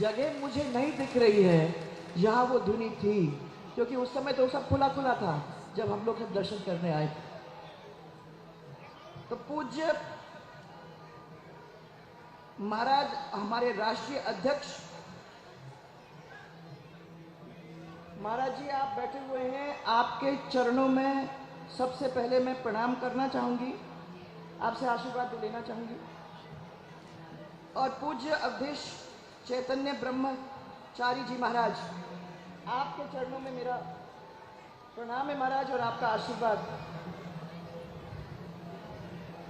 जगह मुझे नहीं दिख रही है, यहाँ वो धुनी थी, क्योंकि उस समय तो सब खुला खुला था जब हम लोग सब दर्शन करने आए। तो पूज्य महाराज हमारे राष्ट्रीय अध्यक्ष महाराज जी, आप बैठे हुए हैं, आपके चरणों में सबसे पहले मैं प्रणाम करना चाहूंगी, आपसे आशीर्वाद भी लेना चाहूंगी। और पूज्य अवधेश चैतन्य ब्रह्मचारी जी महाराज, आपके चरणों में मेरा प्रणाम है महाराज, और आपका आशीर्वाद।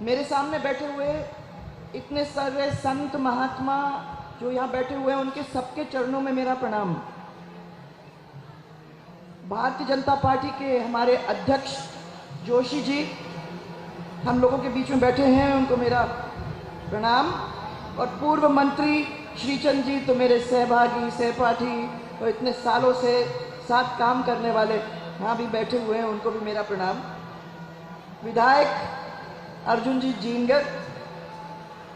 मेरे सामने बैठे हुए इतने सारे संत महात्मा जो यहाँ बैठे हुए हैं, उनके सबके चरणों में मेरा प्रणाम। भारतीय जनता पार्टी के हमारे अध्यक्ष जोशी जी हम लोगों के बीच में बैठे हैं, उनको मेरा प्रणाम। और पूर्व मंत्री श्रीचंद जी तो मेरे सहभागी सहपाठी और इतने सालों से साथ काम करने वाले यहाँ भी बैठे हुए हैं, उनको भी मेरा प्रणाम। विधायक अर्जुन जी जीनगर,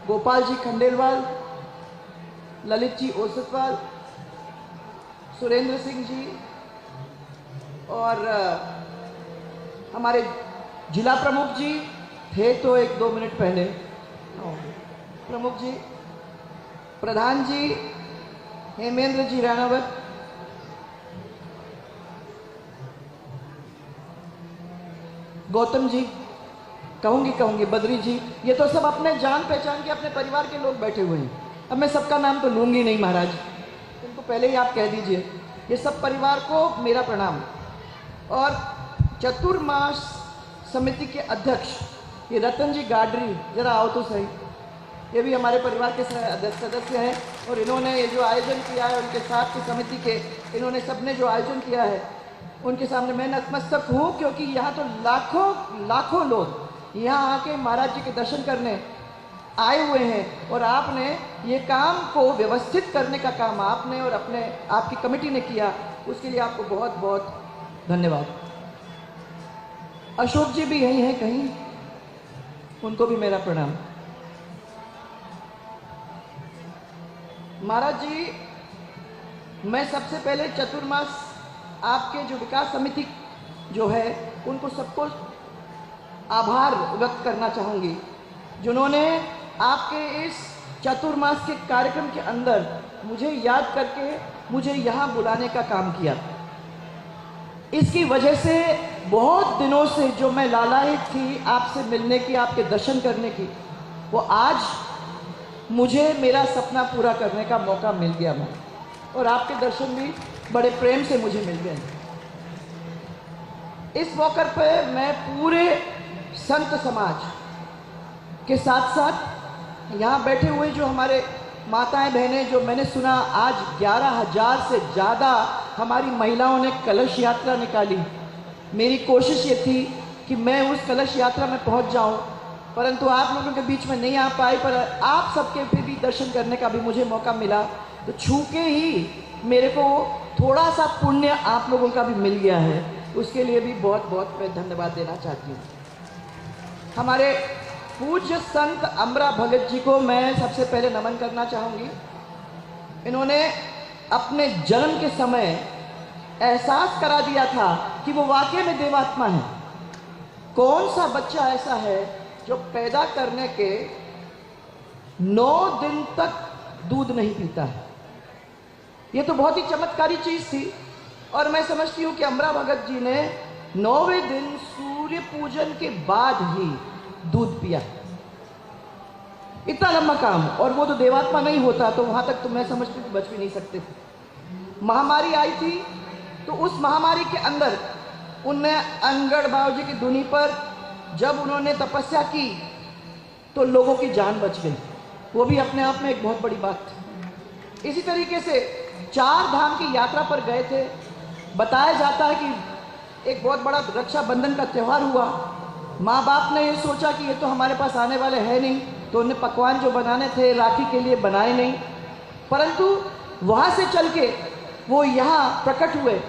गोपाल जी खंडेलवाल, ललित जी ओसतवाल, सुरेंद्र सिंह जी, और हमारे जिला प्रमुख जी थे तो 1-2 मिनट पहले, प्रमुख जी, प्रधान जी हेमेंद्र जी राणावत, गौतम जी, कहूंगी बद्री जी, ये तो सब अपने जान पहचान के अपने परिवार के लोग बैठे हुए हैं। अब मैं सबका नाम तो लूंगी नहीं महाराज, उनको पहले ही आप कह दीजिए। ये सब परिवार को मेरा प्रणाम। और चतुर्मास समिति के अध्यक्ष ये रतन जी गाडरी, जरा आओ तो सही, ये भी हमारे परिवार के सदस्य हैं, और इन्होंने ये जो आयोजन किया है, उनके साथ की समिति के इन्होंने सबने जो आयोजन किया है, उनके सामने मैं नतमस्तक हूँ, क्योंकि यहाँ तो लाखों लोग यहाँ आके महाराज जी के दर्शन करने आए हुए हैं, और आपने ये काम को व्यवस्थित करने का काम आपने और आपकी कमेटी ने किया, उसके लिए आपको बहुत बहुत धन्यवाद। अशोक जी भी यही हैं कहीं, उनको भी मेरा प्रणाम। महाराज जी, मैं सबसे पहले चतुर्मास आपके जो विकास समिति जो है, उनको सबको आभार व्यक्त करना चाहूँगी, जिन्होंने आपके इस चतुर्मास के कार्यक्रम के अंदर मुझे याद करके मुझे यहाँ बुलाने का काम किया। इसकी वजह से बहुत दिनों से जो मैं लालायित थी आपसे मिलने की, आपके दर्शन करने की, वो आज मुझे मेरा सपना पूरा करने का मौका मिल गया मैं, और आपके दर्शन भी बड़े प्रेम से मुझे मिल गए। इस मौके पर मैं पूरे संत समाज के साथ साथ यहाँ बैठे हुए जो हमारे माताएं बहनें, जो मैंने सुना आज 11,000 से ज़्यादा हमारी महिलाओं ने कलश यात्रा निकाली। मेरी कोशिश ये थी कि मैं उस कलश यात्रा में पहुँच जाऊँ, परंतु आप लोगों के बीच में नहीं आ पाई, पर आप सबके फिर भी दर्शन करने का भी मुझे मौका मिला, तो छू के ही मेरे को थोड़ा सा पुण्य आप लोगों का भी मिल गया है, उसके लिए भी बहुत बहुत मैं धन्यवाद देना चाहती हूँ। हमारे पूज्य संत अमरा भगत जी को मैं सबसे पहले नमन करना चाहूँगी। इन्होंने अपने जन्म के समय एहसास करा दिया था कि वो वाकई में देवात्मा है। कौन सा बच्चा ऐसा है जो पैदा करने के 9 दिन तक दूध नहीं पीता है? ये तो बहुत ही चमत्कारी चीज़ थी, और मैं समझती हूँ कि अमरा भगत जी ने 9वें दिन सूर्य पूजन के बाद ही दूध पिया। इतना लंबा काम, और वो तो देवात्मा नहीं होता तो वहाँ तक तो मैं समझती हूँ बच भी नहीं सकते थे। महामारी आई थी, तो उस महामारी के अंदर उनने अंगड़ बाबू जी की धुनी पर जब उन्होंने तपस्या की तो लोगों की जान बच गई। वो भी अपने आप में एक बहुत बड़ी बात थी। इसी तरीके से 4 धाम की यात्रा पर गए थे। बताया जाता है कि एक बहुत बड़ा रक्षाबंधन का त्यौहार हुआ। माँ बाप ने ये सोचा कि ये तो हमारे पास आने वाले हैं नहीं, तो उन्हें पकवान जो बनाने थे राखी के लिए बनाए नहीं, परंतु वहाँ से चल के वो यहाँ प्रकट हुए,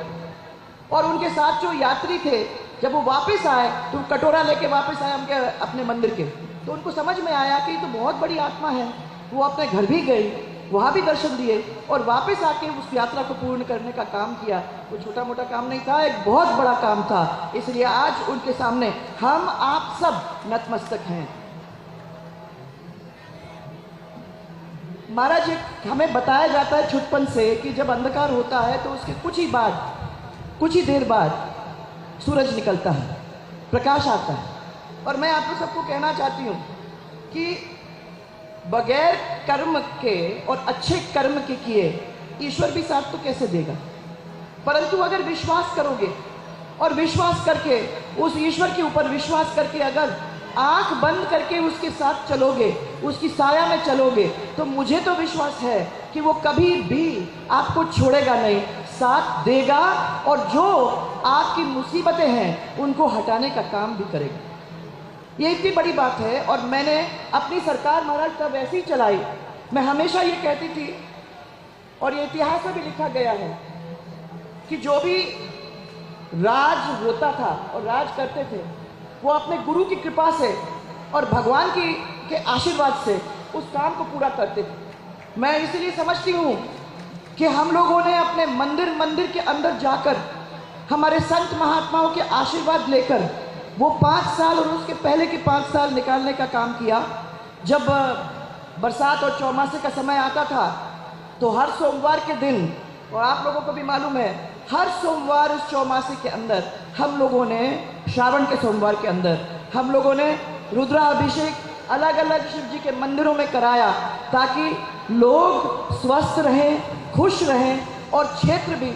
और उनके साथ जो यात्री थे जब वो वापस आए तो कटोरा लेके वापस आए उनके अपने मंदिर के, तो उनको समझ में आया कि ये तो बहुत बड़ी आत्मा है। वो अपने घर भी गई वहाँ भी दर्शन दिए और वापस आके उस यात्रा को पूर्ण करने का काम किया। वो छोटा मोटा काम नहीं था, एक बहुत बड़ा काम था। इसलिए आज उनके सामने हम आप सब नतमस्तक हैं। महाराज, हमें बताया जाता है छुटपन से कि जब अंधकार होता है तो उसके कुछ ही देर बाद सूरज निकलता है, प्रकाश आता है। और मैं आप सबको कहना चाहती हूँ कि बगैर कर्म के और अच्छे कर्म के किए ईश्वर भी साथ तो कैसे देगा, परंतु अगर विश्वास करोगे और विश्वास करके उस ईश्वर के ऊपर विश्वास करके अगर आंख बंद करके उसके साथ चलोगे, उसकी साया में चलोगे, तो मुझे तो विश्वास है कि वो कभी भी आपको छोड़ेगा नहीं, साथ देगा और जो आपकी मुसीबतें हैं उनको हटाने का काम भी करेगा। ये इतनी बड़ी बात है। और मैंने अपनी सरकार महाराज तब ऐसी चलाई, मैं हमेशा ये कहती थी और ये इतिहास में भी लिखा गया है कि जो भी राज होता था और राज करते थे वो अपने गुरु की कृपा से और भगवान के आशीर्वाद से उस काम को पूरा करते थे। मैं इसलिए समझती हूँ कि हम लोगों ने अपने मंदिर के अंदर जाकर हमारे संत महात्माओं के आशीर्वाद लेकर वो 5 साल और उसके पहले के 5 साल निकालने का काम किया। जब बरसात और चौमासे का समय आता था तो हर सोमवार के दिन, और आप लोगों को भी मालूम है, हर सोमवार उस चौमासे के अंदर हम लोगों ने, श्रावण के सोमवार के अंदर हम लोगों ने रुद्राभिषेक अलग अलग शिव जी के मंदिरों में कराया ताकि लोग स्वस्थ रहें, खुश रहें और क्षेत्र भी